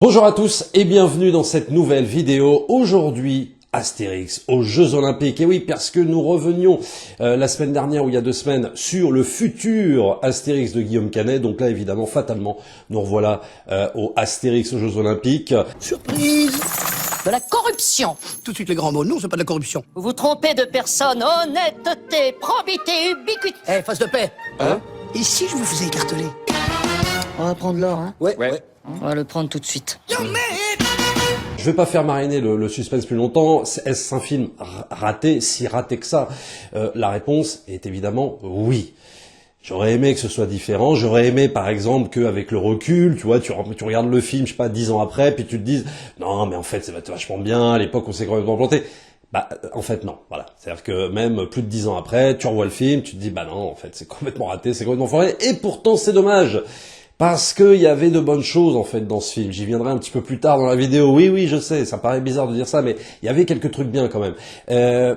Bonjour à tous et bienvenue dans cette nouvelle vidéo. Aujourd'hui, Astérix aux Jeux Olympiques. Et oui, parce que nous revenions la semaine dernière ou il y a 2 semaines sur le futur Astérix de Guillaume Canet. Donc là, évidemment, fatalement, nous revoilà au Astérix aux Jeux Olympiques. Surprise! De la corruption. Tout de suite les grands mots. Non, c'est pas de la corruption. Vous vous trompez de personne. Honnêteté, probité, ubiquité. Eh, face de paix. Hein? Et si je vous faisais écarteler? On va prendre l'or, hein. Ouais. On va le prendre tout de suite. Je vais pas faire mariner le suspense plus longtemps. Est-ce un film raté, si raté que ça? La réponse est évidemment oui. J'aurais aimé que ce soit différent. J'aurais aimé, par exemple, qu'avec le recul, tu vois, tu regardes le film, je sais pas, 10 ans après, puis tu te dises, non, mais en fait, c'est vachement bien. À l'époque, on s'est complètement planté. Bah, en fait, non. Voilà. C'est-à-dire que même plus de 10 ans après, tu revois le film, tu te dis, bah non, en fait, c'est complètement raté, c'est complètement foiré. Et pourtant, c'est dommage. Parce qu'il y avait de bonnes choses, en fait, dans ce film. J'y viendrai un petit peu plus tard dans la vidéo. Oui, je sais, ça paraît bizarre de dire ça, mais il y avait quelques trucs bien quand même.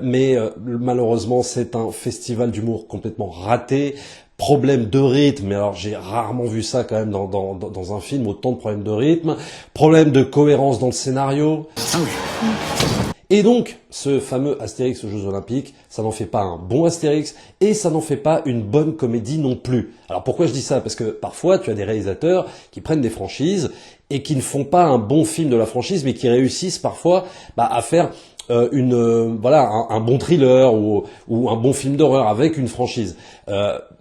Mais malheureusement, c'est un festival d'humour complètement raté. Problème de rythme, mais alors j'ai rarement vu ça quand même dans un film, autant de problèmes de rythme. Problème de cohérence dans le scénario. Et donc, ce fameux Astérix aux Jeux Olympiques, ça n'en fait pas un bon Astérix, et ça n'en fait pas une bonne comédie non plus. Alors pourquoi je dis ça? Parce que parfois, tu as des réalisateurs qui prennent des franchises, et qui ne font pas un bon film de la franchise, mais qui réussissent parfois à faire un bon thriller ou un bon film d'horreur avec une franchise.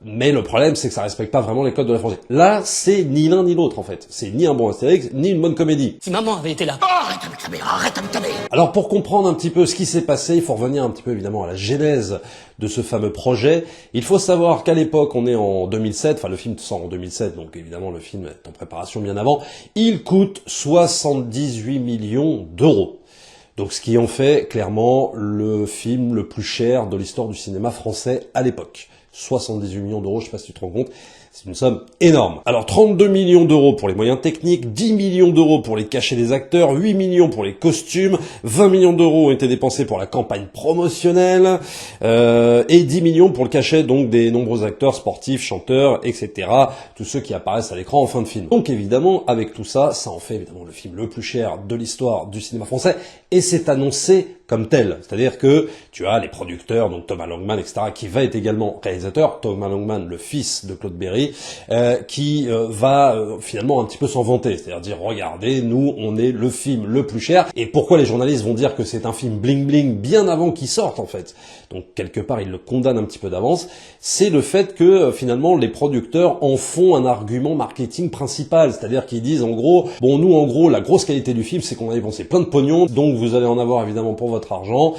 Mais le problème, c'est que ça respecte pas vraiment les codes de la franchise. Là, c'est ni l'un ni l'autre, en fait. C'est ni un bon Astérix, ni une bonne comédie. Si maman avait été là. Oh, arrête avec ta mère, arrête avec ta mère. Alors, pour comprendre un petit peu ce qui s'est passé, il faut revenir un petit peu, évidemment, à la genèse de ce fameux projet. Il faut savoir qu'à l'époque, on est en 2007, enfin, le film sort en 2007, donc évidemment, le film est en préparation bien avant. Il coûte 78 millions d'euros. Donc ce qui en fait clairement le film le plus cher de l'histoire du cinéma français à l'époque. 78 millions d'euros, je sais pas si tu te rends compte, c'est une somme énorme. Alors 32 millions d'euros pour les moyens techniques, 10 millions d'euros pour les cachets des acteurs, 8 millions pour les costumes, 20 millions d'euros ont été dépensés pour la campagne promotionnelle, et 10 millions pour le cachet donc des nombreux acteurs sportifs, chanteurs, etc. Tous ceux qui apparaissent à l'écran en fin de film. Donc évidemment, avec tout ça, ça en fait évidemment le film le plus cher de l'histoire du cinéma français, et c'est annoncé comme tel. C'est-à-dire que tu as les producteurs, donc Thomas Langmann, etc., qui va être également réalisateur, Thomas Langmann, le fils de Claude Berry, qui va finalement un petit peu s'en vanter, c'est-à-dire dire, regardez, nous, on est le film le plus cher, et pourquoi les journalistes vont dire que c'est un film bling-bling bien avant qu'il sorte, en fait. Donc, quelque part, ils le condamnent un petit peu d'avance, c'est le fait que, finalement, les producteurs en font un argument marketing principal, c'est-à-dire qu'ils disent, en gros, bon, nous, en gros, la grosse qualité du film, c'est qu'on a dépensé plein de pognon, donc vous allez en avoir, évidemment, pour votre argent,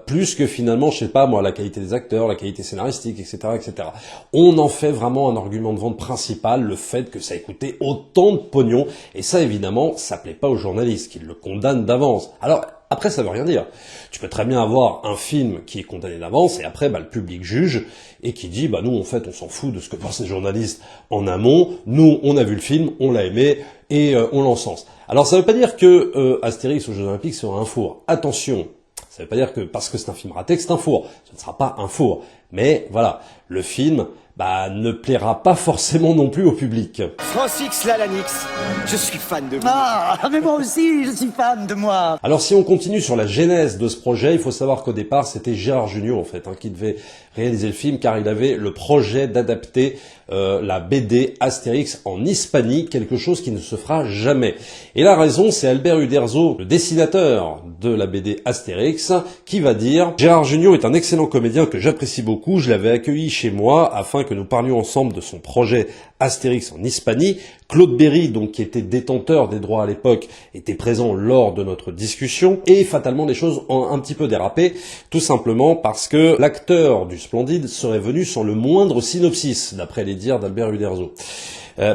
plus que finalement, je sais pas moi, la qualité des acteurs, la qualité scénaristique, etc., etc. On en fait vraiment un argument de vente principal, le fait que ça ait coûté autant de pognon, et ça évidemment, ça plaît pas aux journalistes, qui le condamnent d'avance. Alors, après, ça veut rien dire. Tu peux très bien avoir un film qui est condamné d'avance, et après, le public juge, et qui dit, nous, en fait, on s'en fout de ce que pensent les journalistes en amont, nous, on a vu le film, on l'a aimé, et on l'encense. Alors, ça veut pas dire que Astérix aux Jeux Olympiques sera un four. Attention, ça veut pas dire que parce que c'est un film raté que c'est un four. Ce ne sera pas un four. Mais voilà, le film ne plaira pas forcément non plus au public. Francis Lalanix, je suis fan de vous. Ah, mais moi aussi, je suis fan de moi. Alors si on continue sur la genèse de ce projet, il faut savoir qu'au départ, c'était Gérard Jugnot en fait, qui devait réaliser le film, car il avait le projet d'adapter la BD Astérix en Hispanie, quelque chose qui ne se fera jamais. Et la raison, c'est Albert Uderzo, le dessinateur de la BD Astérix, qui va dire « Gérard Jugnot est un excellent comédien que j'apprécie beaucoup, je l'avais accueilli chez moi afin que nous parlions ensemble de son projet Astérix en Hispanie. Claude Berry, donc qui était détenteur des droits à l'époque, était présent lors de notre discussion, et fatalement les choses ont un petit peu dérapé, tout simplement parce que l'acteur du Splendide serait venu sans le moindre synopsis, d'après les dires d'Albert Uderzo.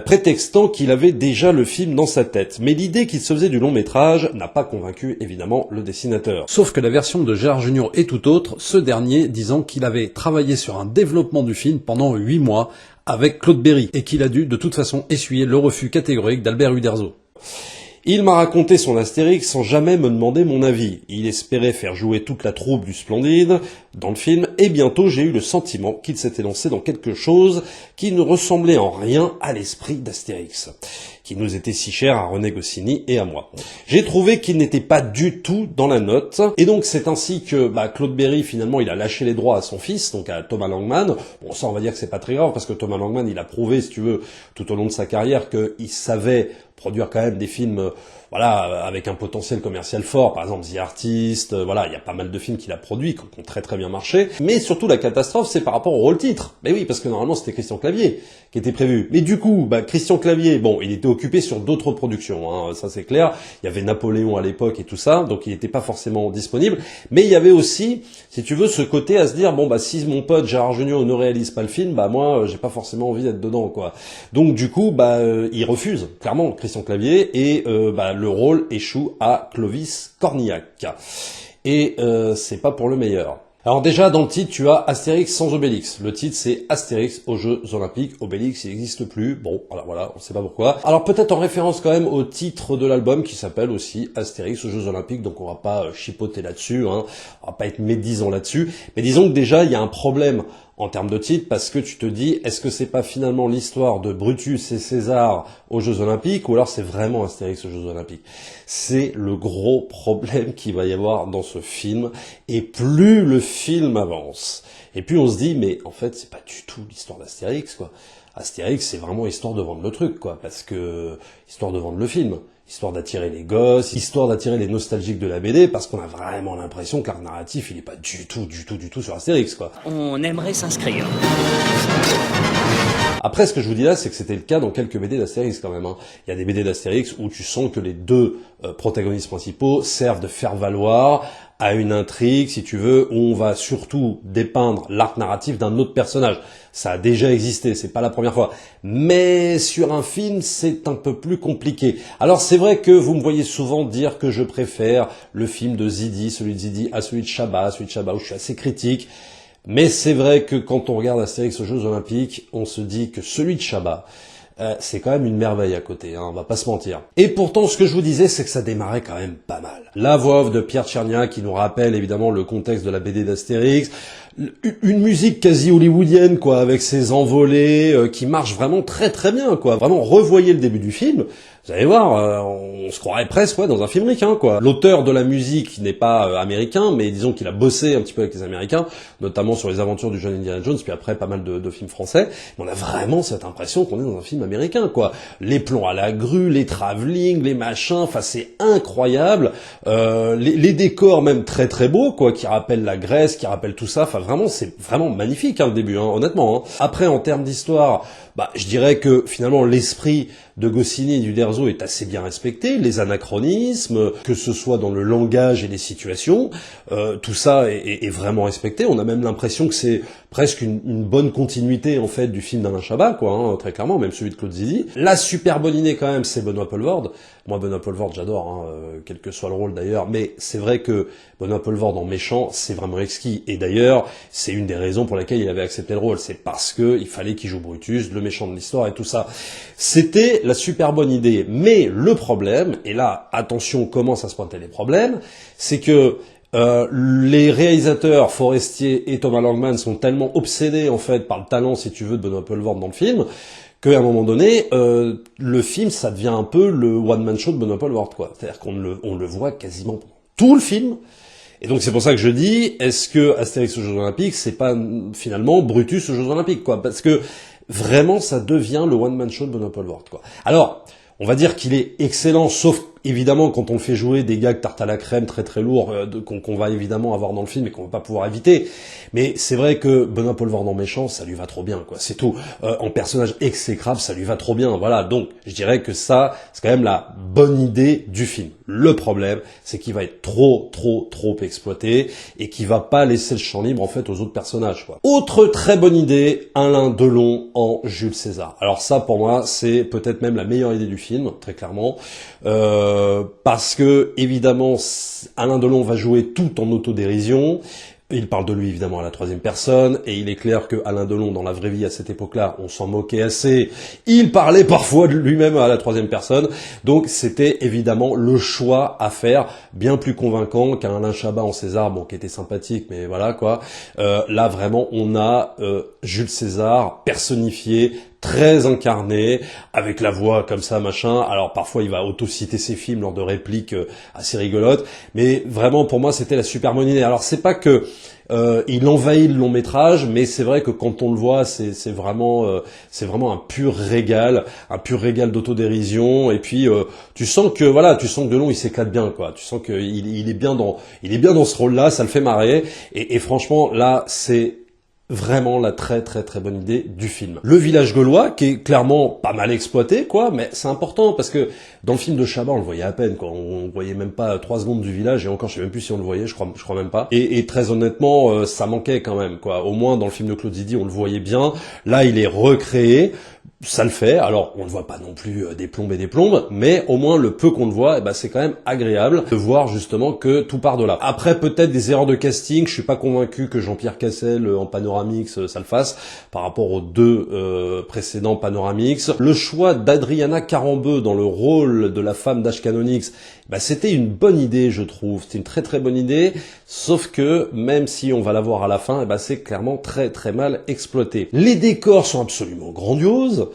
Prétextant qu'il avait déjà le film dans sa tête. Mais l'idée qu'il se faisait du long métrage n'a pas convaincu évidemment le dessinateur. Sauf que la version de Gérard Jugnot est tout autre, ce dernier disant qu'il avait travaillé sur un développement du film pendant 8 mois avec Claude Berry, et qu'il a dû de toute façon essuyer le refus catégorique d'Albert Uderzo. Il m'a raconté son Astérix sans jamais me demander mon avis. Il espérait faire jouer toute la troupe du Splendide dans le film, et bientôt j'ai eu le sentiment qu'il s'était lancé dans quelque chose qui ne ressemblait en rien à l'esprit d'Astérix, qui nous était si cher à René Goscinny et à moi. J'ai trouvé qu'il n'était pas du tout dans la note, et donc c'est ainsi que Claude Berry, finalement, il a lâché les droits à son fils, donc à Thomas Langman. Bon, ça on va dire que c'est pas très grave, parce que Thomas Langman, il a prouvé, si tu veux, tout au long de sa carrière, qu'il savait produire quand même des films, voilà, avec un potentiel commercial fort. Par exemple, The Artist, voilà, il y a pas mal de films qu'il a produits, qui ont très très bien marché. Mais surtout, la catastrophe, c'est par rapport au rôle-titre. Mais oui, parce que normalement, c'était Christian Clavier qui était prévu. Mais du coup, Christian Clavier, bon, il était occupé sur d'autres productions, hein, ça c'est clair. Il y avait Napoléon à l'époque et tout ça, donc il n'était pas forcément disponible. Mais il y avait aussi, si tu veux, ce côté à se dire, bon, si mon pote Gérard Jugnot ne réalise pas le film, moi, j'ai pas forcément envie d'être dedans, quoi. Donc du coup, il refuse, clairement, Christian Clavier, et le rôle échoue à Clovis Cornillac. Et c'est pas pour le meilleur. Alors déjà, dans le titre, tu as Astérix sans Obélix. Le titre, c'est Astérix aux Jeux Olympiques. Obélix, il n'existe plus. Bon, alors voilà, on sait pas pourquoi. Alors peut-être en référence quand même au titre de l'album qui s'appelle aussi Astérix aux Jeux Olympiques. Donc on va pas chipoter là-dessus, hein. On va pas être médisant là-dessus. Mais disons que déjà, il y a un problème en termes de titre, parce que tu te dis, est-ce que c'est pas finalement l'histoire de Brutus et César aux Jeux Olympiques, ou alors c'est vraiment Astérix aux Jeux Olympiques? C'est le gros problème qu'il va y avoir dans ce film, et plus le film avance, et puis on se dit, mais en fait, c'est pas du tout l'histoire d'Astérix, quoi. Astérix, c'est vraiment histoire de vendre le truc, quoi, parce que, histoire de vendre le film. Histoire d'attirer les gosses, histoire d'attirer les nostalgiques de la BD, parce qu'on a vraiment l'impression que l'art narratif, il est pas du tout sur Astérix, quoi. On aimerait s'inscrire. Après, ce que je vous dis là, c'est que c'était le cas dans quelques BD d'Astérix quand même, hein. Il y a des BD d'Astérix où tu sens que les deux protagonistes principaux servent de faire valoir à une intrigue, si tu veux, où on va surtout dépeindre l'arc narratif d'un autre personnage. Ça a déjà existé, c'est pas la première fois. Mais sur un film, c'est un peu plus compliqué. Alors c'est vrai que vous me voyez souvent dire que je préfère le film de Zidi, celui de Zidi, à celui de Chabat où je suis assez critique. Mais c'est vrai que quand on regarde Astérix aux Jeux Olympiques, on se dit que celui de Chabat, c'est quand même une merveille à côté, hein, on va pas se mentir. Et pourtant, ce que je vous disais, c'est que ça démarrait quand même pas mal. La voix off de Pierre Tchernia, qui nous rappelle évidemment le contexte de la BD d'Astérix, une musique quasi hollywoodienne, quoi, avec ses envolées, qui marche vraiment très très bien, quoi. Vraiment, revoyez le début du film, vous allez voir, on se croirait presque dans un film ricain, quoi. L'auteur de la musique n'est pas américain, mais disons qu'il a bossé un petit peu avec les Américains, notamment sur les aventures du jeune Indiana Jones, puis après pas mal de films français. Mais on a vraiment cette impression qu'on est dans un film américain, quoi. Les plans à la grue, les travelling, les machins, enfin c'est incroyable. Les décors même très très beaux, quoi, qui rappellent la Grèce, qui rappellent tout ça. Enfin vraiment, c'est vraiment magnifique, hein, le début, hein, honnêtement. Hein. Après, en termes d'histoire, je dirais que finalement l'esprit de Goscinny et d'Uderzo est assez bien respecté, les anachronismes, que ce soit dans le langage et les situations, tout ça est vraiment respecté. On a même l'impression que c'est presque une bonne continuité en fait du film d'Alain Chabat, quoi, hein, très clairement, même celui de Claude Zidi. La super bonne idée quand même, c'est Benoît Poelvoorde. Moi, Benoît Poelvoorde, j'adore, hein, quel que soit le rôle d'ailleurs, mais c'est vrai que Benoît Poelvoorde en méchant, c'est vraiment exquis. Et d'ailleurs, c'est une des raisons pour lesquelles il avait accepté le rôle, c'est parce que il fallait qu'il joue Brutus, le méchant de l'histoire et tout ça. C'était la super bonne idée, mais le problème, et là, attention, commence à se pointer les problèmes, c'est que les réalisateurs Forestier et Thomas Langman sont tellement obsédés en fait par le talent, si tu veux, de Benoît Poelvoorde dans le film, qu'à un moment donné, le film, ça devient un peu le one-man show de Benoît Poelvoorde, quoi. C'est-à-dire qu'on le voit quasiment tout le film. Et donc c'est pour ça que je dis, est-ce que Astérix aux Jeux Olympiques, c'est pas finalement Brutus aux Jeux Olympiques, quoi? Parce que vraiment, ça devient le one-man show de Benoît Poelvoorde, quoi. Alors, on va dire qu'il est excellent, sauf évidemment quand on le fait jouer des gags tarte à la crème très très lourds qu'on va évidemment avoir dans le film et qu'on va pas pouvoir éviter. Mais c'est vrai que Benoît Poelvoorde en méchant, ça lui va trop bien, quoi. C'est tout. En personnage exécrable, ça lui va trop bien. Voilà. Donc, je dirais que ça, c'est quand même la bonne idée du film. Le problème, c'est qu'il va être trop exploité et qu'il va pas laisser le champ libre en fait aux autres personnages, quoi. Autre très bonne idée, Alain Delon en Jules César. Alors ça, pour moi, c'est peut-être même la meilleure idée du film, très clairement. Parce que évidemment Alain Delon va jouer tout en autodérision, Il parle de lui évidemment à la troisième personne, et il est clair que Alain Delon, dans la vraie vie à cette époque-là, on s'en moquait assez. Il parlait parfois de lui-même à la troisième personne, donc c'était évidemment le choix à faire, bien plus convaincant qu'un Alain Chabat en César, bon, qui était sympathique, mais voilà quoi. Là vraiment, on a Jules César personnifié, très incarné, avec la voix comme ça, machin. Alors parfois il va auto-citer ses films lors de répliques assez rigolotes, mais vraiment pour moi c'était la super bonne idée. Alors c'est pas que il envahit le long métrage, mais c'est vrai que quand on le voit, c'est vraiment un pur régal d'autodérision. Et puis tu sens que Delon il s'éclate bien quoi. Tu sens que il est bien dans ce rôle-là, ça le fait marrer. Et franchement là c'est vraiment la très très très bonne idée du film. Le village gaulois, qui est clairement pas mal exploité, quoi, mais c'est important parce que dans le film de Chabat, on le voyait à peine, quoi. On voyait même pas 3 secondes du village, et encore, je sais même plus si on le voyait, je crois même pas. Et très honnêtement, ça manquait quand même, quoi. Au moins, dans le film de Claude Zidi, on le voyait bien. Là, il est recréé. Ça le fait, alors on ne voit pas non plus des plombes et des plombes, mais au moins le peu qu'on le voit, c'est quand même agréable de voir justement que tout part de là. Après peut-être des erreurs de casting, je suis pas convaincu que Jean-Pierre Cassel en Panoramix ça le fasse par rapport aux 2 précédents Panoramix. Le choix d'Adriana Carambeu dans le rôle de la femme d'Ashkanonix, c'était une bonne idée je trouve, c'était une très très bonne idée, sauf que même si on va la voir à la fin, c'est clairement très très mal exploité. Les décors sont absolument grandioses.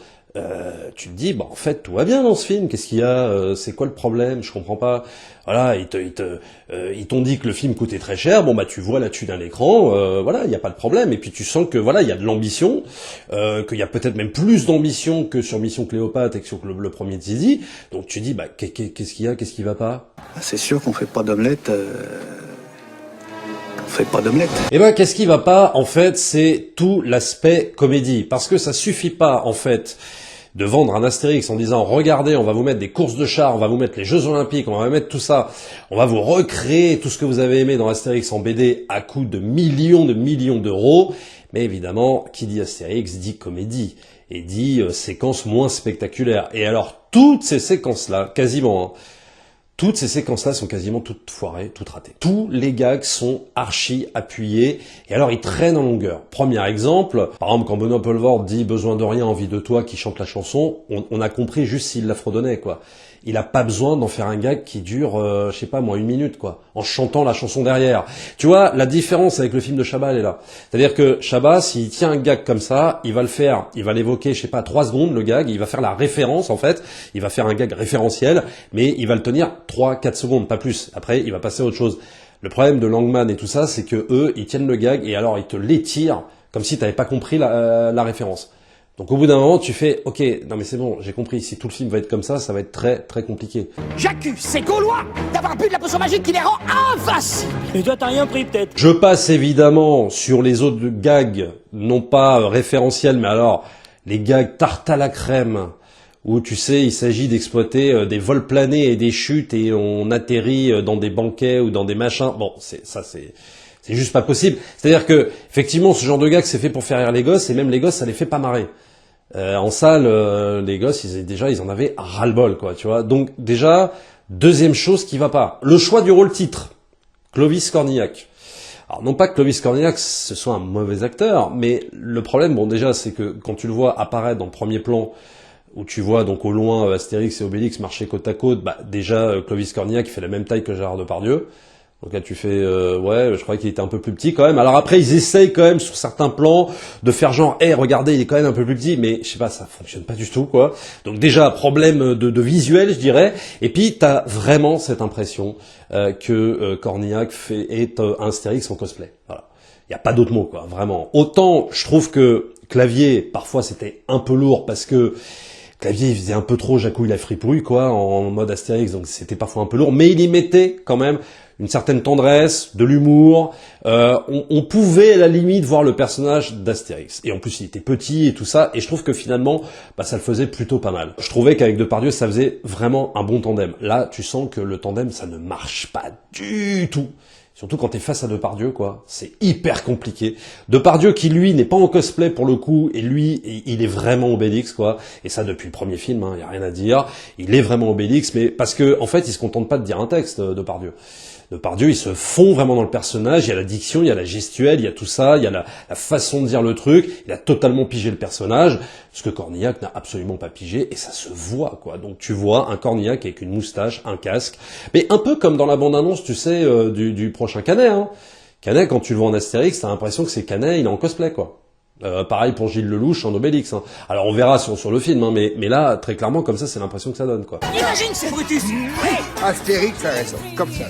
Tu te dis, en fait, tout va bien dans ce film. Qu'est-ce qu'il y a c'est quoi le problème? Je comprends pas. Voilà, ils t'ont dit que le film coûtait très cher. Bon, tu vois la thune à l'écran. Voilà, il n'y a pas de problème. Et puis tu sens que voilà, il y a de l'ambition, qu'il y a peut-être même plus d'ambition que sur Mission Cléopâtre et que sur le premier de Zizi. Donc tu dis, qu'est-ce qu'il y a? Qu'est-ce qui va pas? C'est sûr qu'on fait pas d'omelette. Qu'est-ce qui va pas? En fait, c'est tout l'aspect comédie. Parce que ça suffit pas, en fait, de vendre un Astérix en disant, regardez, on va vous mettre des courses de chars, on va vous mettre les Jeux Olympiques, on va mettre tout ça, on va vous recréer tout ce que vous avez aimé dans Astérix en BD à coût de millions d'euros. Mais évidemment, qui dit Astérix dit comédie. Et dit séquences moins spectaculaires. Et alors, toutes ces séquences-là, quasiment, toutes ces séquences-là sont quasiment toutes foirées, toutes ratées. Tous les gags sont archi appuyés, et alors ils traînent en longueur. Premier exemple, par exemple quand Benoît Poelvoorde dit « Besoin de rien, envie de toi » qui chante la chanson, on a compris juste s'il la fredonnait, quoi. Il a pas besoin d'en faire un gag qui dure, 1 minute, quoi, en chantant la chanson derrière. Tu vois, la différence avec le film de Chabat, elle est là. C'est-à-dire que Chabat, s'il tient un gag comme ça, il va le faire, il va l'évoquer, 3 secondes, le gag, il va faire la référence, en fait, il va faire un gag référentiel, mais il va le tenir 3-4 secondes, pas plus. Après, il va passer à autre chose. Le problème de Langman et tout ça, c'est que eux, ils tiennent le gag, et alors ils te l'étirent, comme si t'avais pas compris la référence. Donc au bout d'un moment, tu fais « Ok, non mais c'est bon, j'ai compris, si tout le film va être comme ça va être très très compliqué. » J'accuse ces Gaulois d'avoir bu de la potion magique qui les rend invincibles. Et toi, t'as rien pris, peut-être? Je passe évidemment sur les autres gags, non pas référentiels, mais alors les gags tarte à la crème, où tu sais, il s'agit d'exploiter des vols planés et des chutes, et on atterrit dans des banquets ou dans des machins. Bon, c'est juste pas possible. C'est-à-dire que, effectivement, ce genre de gag, c'est fait pour faire rire les gosses, et même les gosses, ça les fait pas marrer. En salle, les gosses, ils en avaient ras-le-bol, quoi, tu vois. Donc, déjà, deuxième chose qui va pas. Le choix du rôle titre. Clovis Cornillac. Alors, non pas que Clovis Cornillac, ce soit un mauvais acteur, mais le problème, déjà, c'est que quand tu le vois apparaître dans le premier plan, où tu vois, donc, au loin, Astérix et Obélix marcher côte à côte, déjà, Clovis Cornillac, il fait la même taille que Gérard Depardieu. Donc là, tu fais, je croyais qu'il était un peu plus petit quand même. Alors après, ils essayent quand même sur certains plans de faire genre, regardez, il est quand même un peu plus petit, mais je sais pas, ça fonctionne pas du tout, quoi. Donc déjà, problème de visuel, je dirais. Et puis, t'as vraiment cette impression que Cornillac est un Astérix en cosplay. Voilà. Il y a pas d'autre mot, quoi, vraiment. Autant, je trouve que Clavier, parfois, c'était un peu lourd parce que Clavier, il faisait un peu trop Jacouille la fripouille, quoi, en mode Astérix, donc c'était parfois un peu lourd, mais il y mettait quand même une certaine tendresse, de l'humour. On pouvait à la limite voir le personnage d'Astérix. Et en plus, il était petit et tout ça. Et je trouve que finalement, ça le faisait plutôt pas mal. Je trouvais qu'avec Depardieu, ça faisait vraiment un bon tandem. Là, tu sens que le tandem, ça ne marche pas du tout. Surtout quand t'es face à Depardieu, quoi. C'est hyper compliqué. Depardieu qui, lui, n'est pas en cosplay pour le coup, et lui, il est vraiment Obélix, quoi. Et ça, depuis le premier film, y a rien à dire. Il est vraiment Obélix, mais parce que, en fait, il se contente pas de dire un texte, Depardieu. Depardieu, il se fond vraiment dans le personnage, il y a la diction, il y a la gestuelle, il y a tout ça, il y a la façon de dire le truc, il a totalement pigé le personnage, ce que Cornillac n'a absolument pas pigé, et ça se voit, quoi. Donc tu vois un Cornillac avec une moustache, un casque, mais un peu comme dans la bande-annonce, tu sais, du prochain Canet, hein. Canet, quand tu le vois en Astérix, t'as l'impression que c'est Canet, il est en cosplay, quoi. Pareil pour Gilles Lelouch en Obélix, hein. Alors on verra sur le film, hein, mais là, très clairement, comme ça, c'est l'impression que ça donne, quoi. Imagine, c'est Brutus. Astérix a raison, comme ça.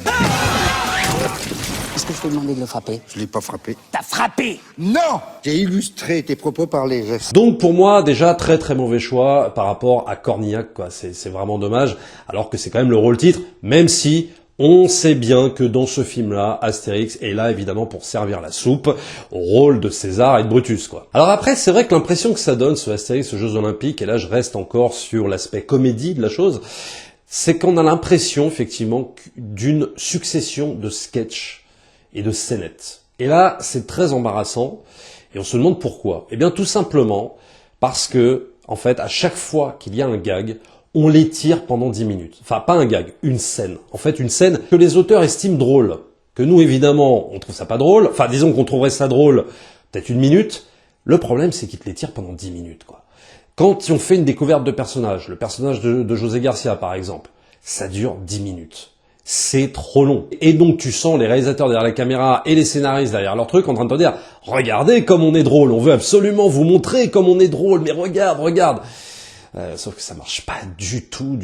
Est-ce que je peux demander de le frapper? Je l'ai pas frappé. T'as frappé? Non! J'ai illustré tes propos par les gestes. Donc pour moi, déjà, très très mauvais choix par rapport à Cornillac, quoi. C'est vraiment dommage, alors que c'est quand même le rôle titre, même si on sait bien que dans ce film-là, Astérix est là évidemment pour servir la soupe au rôle de César et de Brutus, quoi. Alors après, c'est vrai que l'impression que ça donne ce Astérix aux Jeux Olympiques, et là je reste encore sur l'aspect comédie de la chose, c'est qu'on a l'impression effectivement d'une succession de sketchs et de scénettes. Et là, c'est très embarrassant, et on se demande pourquoi. Eh bien tout simplement parce que, en fait, à chaque fois qu'il y a un gag, on l'étire pendant 10 minutes. Enfin, pas un gag, une scène. En fait, une scène que les auteurs estiment drôle. Que nous, évidemment, on trouve ça pas drôle. Enfin, disons qu'on trouverait ça drôle peut-être 1 minute. Le problème, c'est qu'ils te l'étirent pendant 10 minutes, quoi. Quand on fait une découverte de personnage, le personnage de José Garcia, par exemple, ça dure 10 minutes. C'est trop long. Et donc, tu sens les réalisateurs derrière la caméra et les scénaristes derrière leur truc en train de te dire « Regardez comme on est drôle, on veut absolument vous montrer comme on est drôle, mais regarde, regarde !» Sauf que ça marche pas du tout.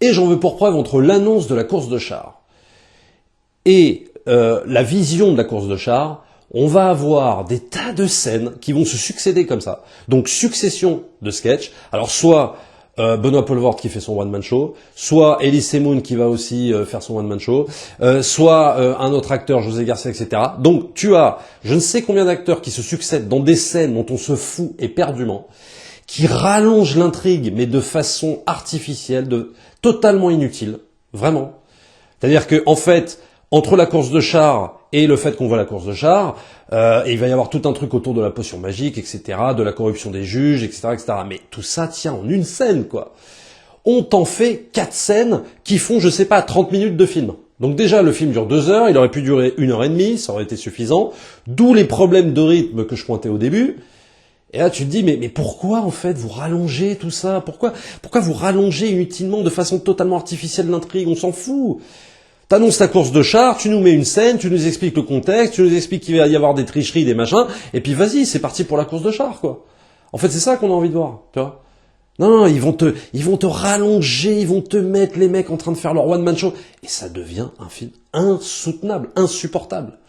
Et j'en veux pour preuve entre l'annonce de la course de chars et la vision de la course de chars, on va avoir des tas de scènes qui vont se succéder comme ça. Donc succession de sketchs. Alors soit Benoît Poelvoort qui fait son one-man show, soit Elie Moon qui va aussi faire son one-man show, soit un autre acteur, José Garcia, etc. Donc tu as je ne sais combien d'acteurs qui se succèdent dans des scènes dont on se fout éperdument, qui rallongent l'intrigue, mais de façon artificielle, totalement inutile, vraiment. C'est-à-dire que en fait, entre la course de chars et le fait qu'on voit la course de chars, et il va y avoir tout un truc autour de la potion magique, etc., de la corruption des juges, etc., etc. Mais tout ça tient en une scène, quoi. On t'en fait 4 scènes qui font, je sais pas, 30 minutes de film. Donc déjà, le film dure 2 heures, il aurait pu durer 1h30, ça aurait été suffisant. D'où les problèmes de rythme que je pointais au début. Et là, tu te dis, mais pourquoi, en fait, vous rallongez tout ça? Pourquoi vous rallongez inutilement, de façon totalement artificielle, l'intrigue? On s'en fout. T'annonces ta course de chars, tu nous mets une scène, tu nous expliques le contexte, tu nous expliques qu'il va y avoir des tricheries, des machins, et puis vas-y, c'est parti pour la course de chars, quoi. En fait, c'est ça qu'on a envie de voir, tu vois. Non, ils vont te rallonger, ils vont te mettre les mecs en train de faire leur one-man show, et ça devient un film insoutenable, insupportable.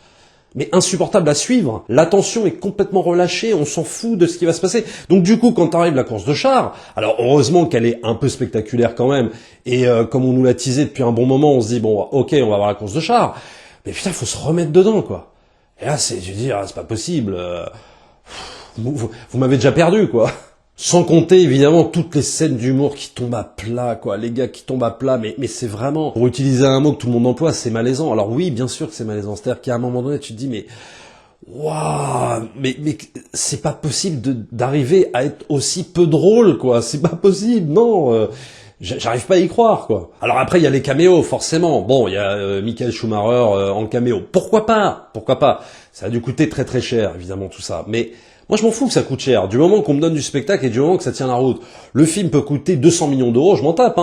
Mais insupportable à suivre. L'attention est complètement relâchée, on s'en fout de ce qui va se passer. Donc du coup, quand arrive la course de chars, alors heureusement qu'elle est un peu spectaculaire quand même, et comme on nous l'a teasé depuis un bon moment, on se dit, bon, ok, on va voir la course de chars, mais putain, faut se remettre dedans, quoi. Et là, je veux dire, c'est pas possible, vous m'avez déjà perdu, quoi. Sans compter, évidemment, toutes les scènes d'humour qui tombent à plat, quoi. Les gars qui tombent à plat, mais c'est vraiment, pour utiliser un mot que tout le monde emploie, c'est malaisant. Alors oui, bien sûr que c'est malaisant. C'est-à-dire qu'à un moment donné, tu te dis, mais, waouh, mais c'est pas possible d'arriver à être aussi peu drôle, quoi. C'est pas possible, non. J'arrive pas à y croire, quoi. Alors après, il y a les caméos, forcément. Bon, il y a Michael Schumacher en caméo. Pourquoi pas? Ça a dû coûter très très cher, évidemment, tout ça. Mais moi, je m'en fous que ça coûte cher. Du moment qu'on me donne du spectacle et du moment que ça tient la route. Le film peut coûter 200 millions d'euros, je m'en tape,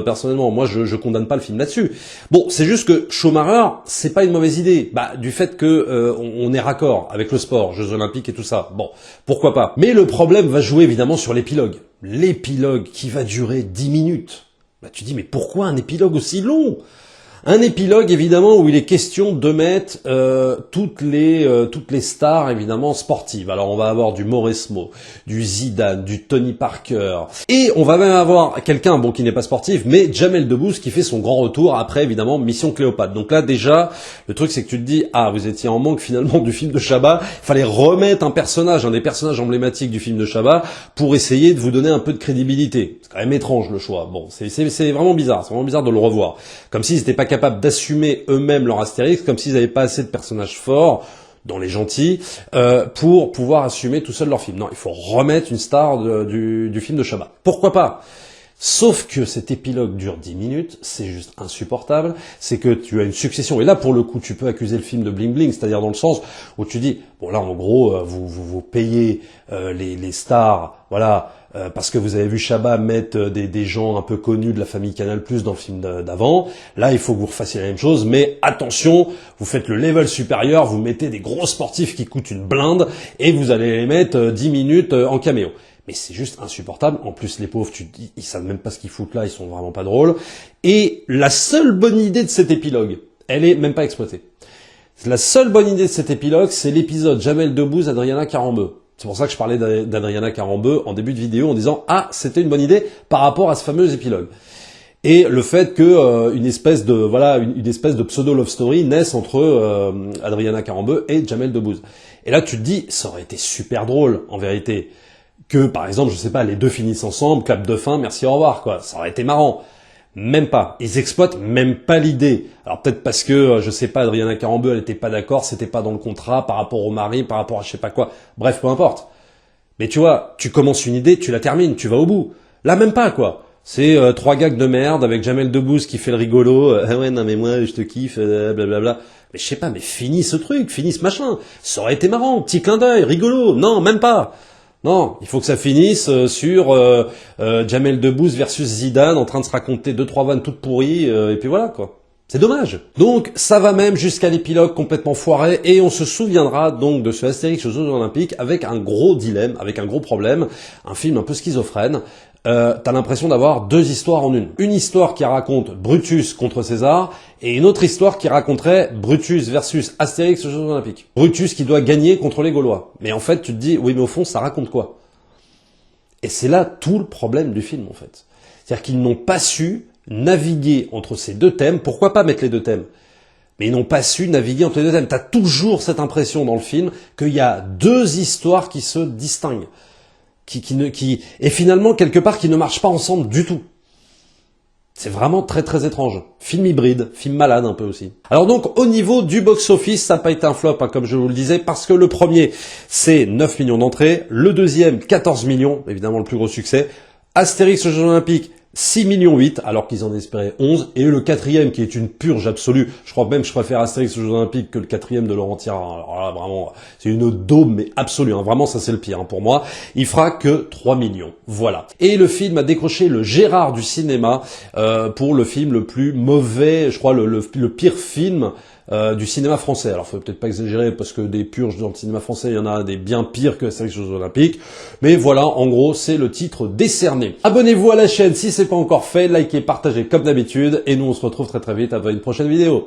personnellement. Moi, je condamne pas le film là-dessus. Bon, c'est juste que Schumacher, c'est pas une mauvaise idée. Du fait que on est raccord avec le sport, Jeux Olympiques et tout ça. Bon, pourquoi pas. Mais le problème va jouer évidemment sur l'épilogue. L'épilogue qui va durer 10 minutes. Tu dis, mais pourquoi un épilogue aussi long? Un épilogue, évidemment, où il est question de mettre toutes les stars, évidemment, sportives. Alors, on va avoir du Mauresmo, du Zidane, du Tony Parker. Et on va même avoir quelqu'un, bon, qui n'est pas sportif, mais Jamel Debbouze, qui fait son grand retour après, évidemment, Mission Cléopâtre. Donc là, déjà, le truc, c'est que tu te dis, ah, vous étiez en manque, finalement, du film de Chabat. Il fallait remettre un des personnages emblématiques du film de Chabat, pour essayer de vous donner un peu de crédibilité. C'est quand même étrange, le choix. Bon, c'est vraiment bizarre. C'est vraiment bizarre de le revoir. Comme s'ils n'étaient pas capables d'assumer eux-mêmes leur Astérix, comme s'ils n'avaient pas assez de personnages forts. dans Les Gentils, pour pouvoir assumer tout seul leur film. Non, il faut remettre une star du film de Chabat. Pourquoi pas ? Sauf que cet épilogue dure 10 minutes, c'est juste insupportable, c'est que tu as une succession, et là pour le coup tu peux accuser le film de bling bling, c'est-à-dire dans le sens où tu dis, bon là en gros vous payez les stars, voilà, parce que vous avez vu Chabat mettre des gens un peu connus de la famille Canal+ dans le film d'avant, là il faut que vous refassiez la même chose, mais attention, vous faites le level supérieur, vous mettez des gros sportifs qui coûtent une blinde, et vous allez les mettre 10 minutes en caméo. Mais c'est juste insupportable. En plus, les pauvres, ils savent même pas ce qu'ils foutent là, ils sont vraiment pas drôles. Et la seule bonne idée de cet épilogue, elle est même pas exploitée. La seule bonne idée de cet épilogue, c'est l'épisode Jamel Debbouze, Adriana Carambeu. C'est pour ça que je parlais d'Adriana Carambeu en début de vidéo en disant « Ah, c'était une bonne idée par rapport à ce fameux épilogue ». Et le fait que une espèce de pseudo love story naisse entre Adriana Carambeu et Jamel Debbouze. Et là, tu te dis, ça aurait été super drôle, en vérité. Que, par exemple, je sais pas, les deux finissent ensemble, clap de fin, merci, au revoir, quoi. Ça aurait été marrant. Même pas. Ils exploitent même pas l'idée. Alors peut-être parce que, je sais pas, Adriana Carambeu, elle était pas d'accord, c'était pas dans le contrat, par rapport au mari, par rapport à je sais pas quoi. Bref, peu importe. Mais tu vois, tu commences une idée, tu la termines, tu vas au bout. Là, même pas, quoi. C'est 3 gags de merde avec Jamel Debbouze qui fait le rigolo. Ah ouais, non mais moi, je te kiffe, blablabla. Mais je sais pas, mais finis ce truc, finis ce machin. Ça aurait été marrant, petit clin d'œil, rigolo. Non, même pas. Non, il faut que ça finisse sur Jamel Debbouze versus Zidane en train de se raconter 2-3 vannes toutes pourries, et puis voilà, quoi. C'est dommage. Donc, ça va même jusqu'à l'épilogue complètement foiré, et on se souviendra donc de ce Astérix aux Jeux Olympiques avec un gros dilemme, avec un gros problème, un film un peu schizophrène. T'as l'impression d'avoir 2 histoires en une. Une histoire qui raconte Brutus contre César, et une autre histoire qui raconterait Brutus versus Astérix aux Jeux Olympiques. Brutus qui doit gagner contre les Gaulois. Mais en fait, tu te dis, oui, mais au fond, ça raconte quoi? Et c'est là tout le problème du film, en fait. C'est-à-dire qu'ils n'ont pas su naviguer entre ces 2 thèmes. Pourquoi pas mettre les 2 thèmes? Mais ils n'ont pas su naviguer entre les 2 thèmes. T'as toujours cette impression dans le film qu'il y a 2 histoires qui se distinguent. Et finalement, quelque part, qui ne marchent pas ensemble du tout. C'est vraiment très très étrange. Film hybride, film malade un peu aussi. Alors donc, au niveau du box-office, ça n'a pas été un flop, hein, comme je vous le disais, parce que le premier, c'est 9 millions d'entrées, le deuxième, 14 millions, évidemment le plus gros succès, Astérix aux Jeux Olympiques, 6 millions 8, alors qu'ils en espéraient 11, et le quatrième, qui est une purge absolue, je crois même que je préfère Astérix aux Jeux Olympiques que le quatrième de Laurent Tirard. Alors là, vraiment, c'est une daube, mais absolue, hein. Vraiment, ça c'est le pire, hein, pour moi. Il fera que 3 millions, voilà. Et le film a décroché le Gérard du cinéma, pour le film le plus mauvais, je crois, le pire film du cinéma français. Alors, faut peut-être pas exagérer, parce que des purges dans le cinéma français, il y en a des bien pires que Astérix aux Jeux Olympiques. Mais voilà, en gros, c'est le titre décerné. Abonnez-vous à la chaîne si c'est pas encore fait, likez, partagez comme d'habitude, et nous on se retrouve très très vite avec une prochaine vidéo.